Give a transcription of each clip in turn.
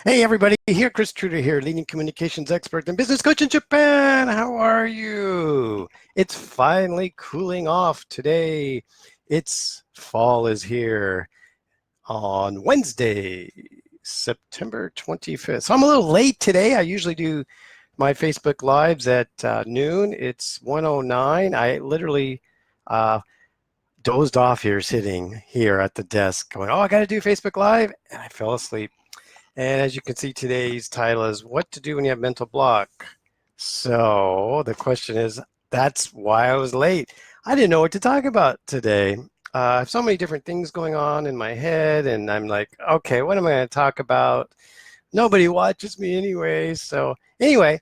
Hey everybody, here Chris Truder here, leading communications expert and business coach in Japan. How are you? It's finally cooling off today. It's fall is here on Wednesday, September 25th. So I'm a little late today. I usually do my Facebook Lives at noon. It's 1:09. I literally dozed off here sitting here at the desk going, oh, I got to do Facebook Live. And I fell asleep. And as you can see, today's title is What to Do When You Have Mental Block. So the question is, that's why I was late. I didn't know what to talk about today. I have so many different things going on in my head, and I'm like, okay, what am I going to talk about? Nobody watches me anyway. So anyway,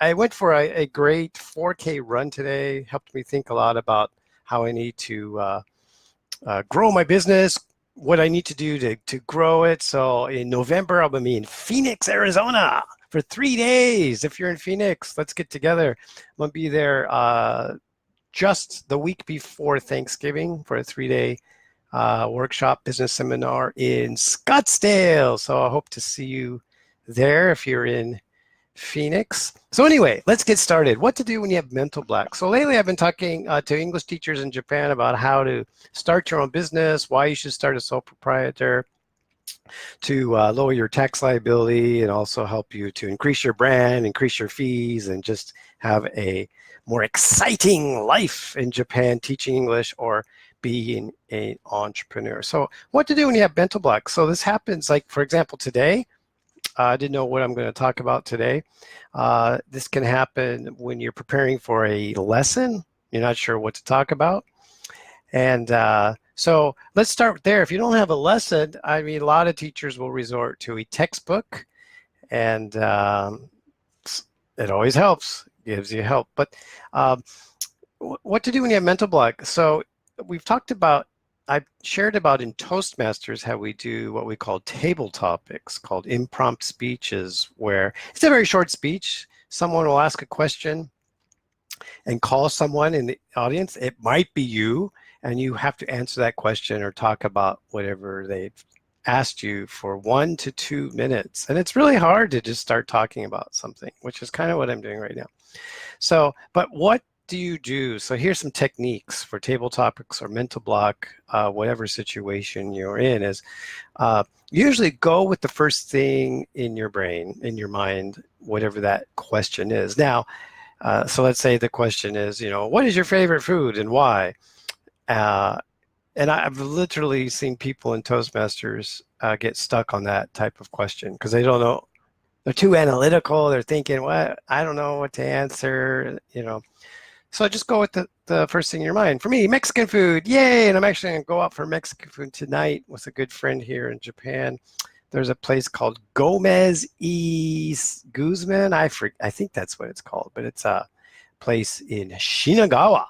I went for a great 4K run today. Helped me think a lot about how I need to grow my business, what I need to do to grow it. So in November, I'll be in Phoenix, Arizona for 3 days. If you're in Phoenix, let's get together. I'm going to be there just the week before Thanksgiving for a 3-day workshop business seminar in Scottsdale. So I hope to see you there if you're in Phoenix. So anyway, let's get started. What to do when you have mental block. So lately I've been talking to English teachers in Japan about how to start your own business, why you should start a sole proprietor, to lower your tax liability and also help you to increase your brand, increase your fees, and just have a more exciting life in Japan teaching English or being an entrepreneur. So what to do when you have mental block. So this happens, like, for example, today, I didn't know what I'm going to talk about today. This can happen when you're preparing for a lesson. You're not sure what to talk about. And so let's start there. If you don't have a lesson, I mean, a lot of teachers will resort to a textbook, and it always helps, gives you help. But what to do when you have mental block? So we've talked about, I've shared about in Toastmasters how we do what we call table topics called impromptu speeches, where it's a very short speech. Someone will ask a question and call someone in the audience. It might be you, and you have to answer that question or talk about whatever they've asked you for 1 to 2 minutes. And it's really hard to just start talking about something, which is kind of what I'm doing right now. So, but what do you do? So here's some techniques for table topics or mental block, whatever situation you're in, is usually go with the first thing in your brain, in your mind, whatever that question is. Now, so let's say the question is, what is your favorite food and why? And I've literally seen people in Toastmasters get stuck on that type of question because they don't know. They're too analytical. They're thinking, what? I don't know what to answer, So just go with the first thing in your mind. For me, Mexican food, yay! And I'm actually going to go out for Mexican food tonight with a good friend here in Japan. There's a place called Gomez y Guzman. I think that's what it's called, but it's a place in Shinagawa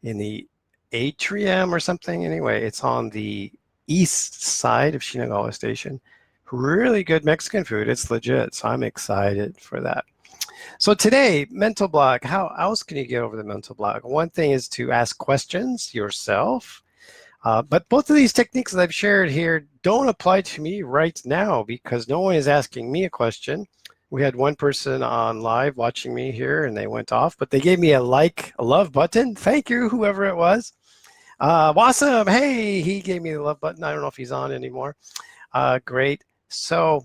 in the atrium or something. Anyway, it's on the east side of Shinagawa Station. Really good Mexican food. It's legit, so I'm excited for that. So today, mental block, how else can you get over the mental block? One thing is to ask questions yourself. But both of these techniques that I've shared here don't apply to me right now because no one is asking me a question. We had one person on live watching me here and they went off, but they gave me a love button. Thank you, whoever it was. Awesome. Hey, he gave me the love button. I don't know if he's on anymore. Great. So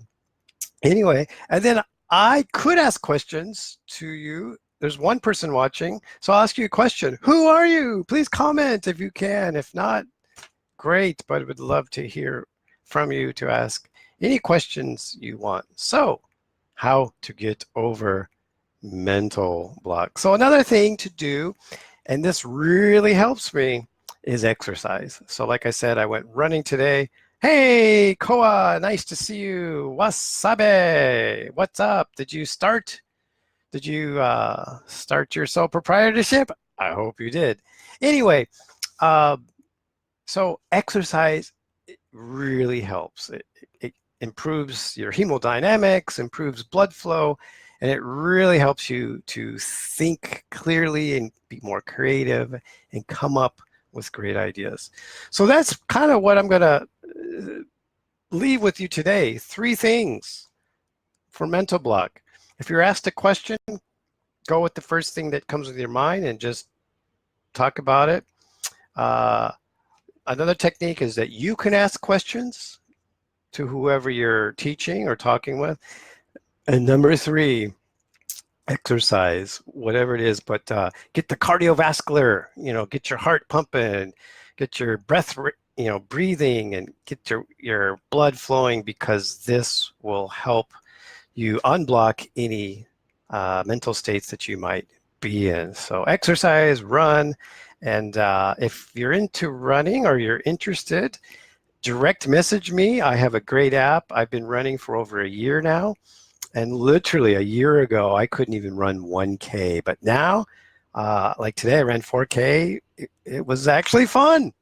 anyway, and then I could ask questions to you. There's one person watching, so I'll ask you a question. Who are you? Please comment if you can. If not, great, but I would love to hear from you to ask any questions you want. So, how to get over mental block. So another thing to do, and this really helps me, is exercise. So like I said, I went running today. Hey, Koa, nice to see you. Wasabe, what's up? Did you start your sole proprietorship? I hope you did. Anyway, so exercise, it really helps. It improves your hemodynamics, improves blood flow, and it really helps you to think clearly and be more creative and come up with great ideas. So that's kind of what I'm going to leave with you today. 3 things for mental block. If you're asked a question, go with the first thing that comes with your mind and just talk about it. Another technique is that you can ask questions to whoever you're teaching or talking with. And number 3, exercise, whatever it is, but get the cardiovascular, get your heart pumping, get your breath, breathing, and get your blood flowing, because this will help you unblock any mental states that you might be in. So exercise, run, and if you're into running or you're interested, direct message me. I have a great app. I've been running for over a year now. And literally a year ago, I couldn't even run 1K. But now, like today, I ran 4K. It was actually fun.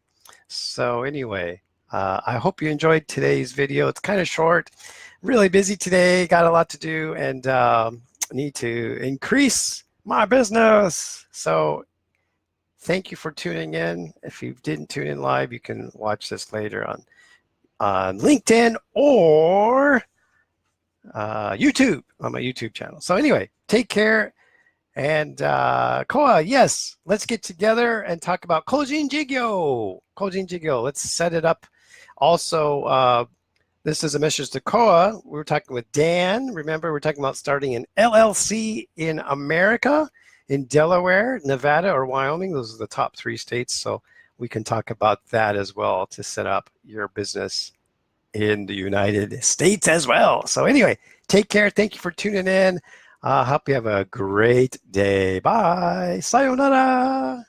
So anyway, I hope you enjoyed today's video. It's kind of short. Really busy today. Got a lot to do and need to increase my business. So thank you for tuning in. If you didn't tune in live, you can watch this later on LinkedIn or YouTube, on my YouTube channel. So anyway, take care. And Koa, yes, let's get together and talk about Kojin Jigyo. Kojin Jigyo, let's set it up. Also, this is a message to Koa. We were talking with Dan. Remember, we're talking about starting an LLC in America, in Delaware, Nevada, or Wyoming. Those are the top 3 states. So we can talk about that as well to set up your business in the United States as well. So anyway, take care. Thank you for tuning in. Hope you have a great day. Bye. Sayonara.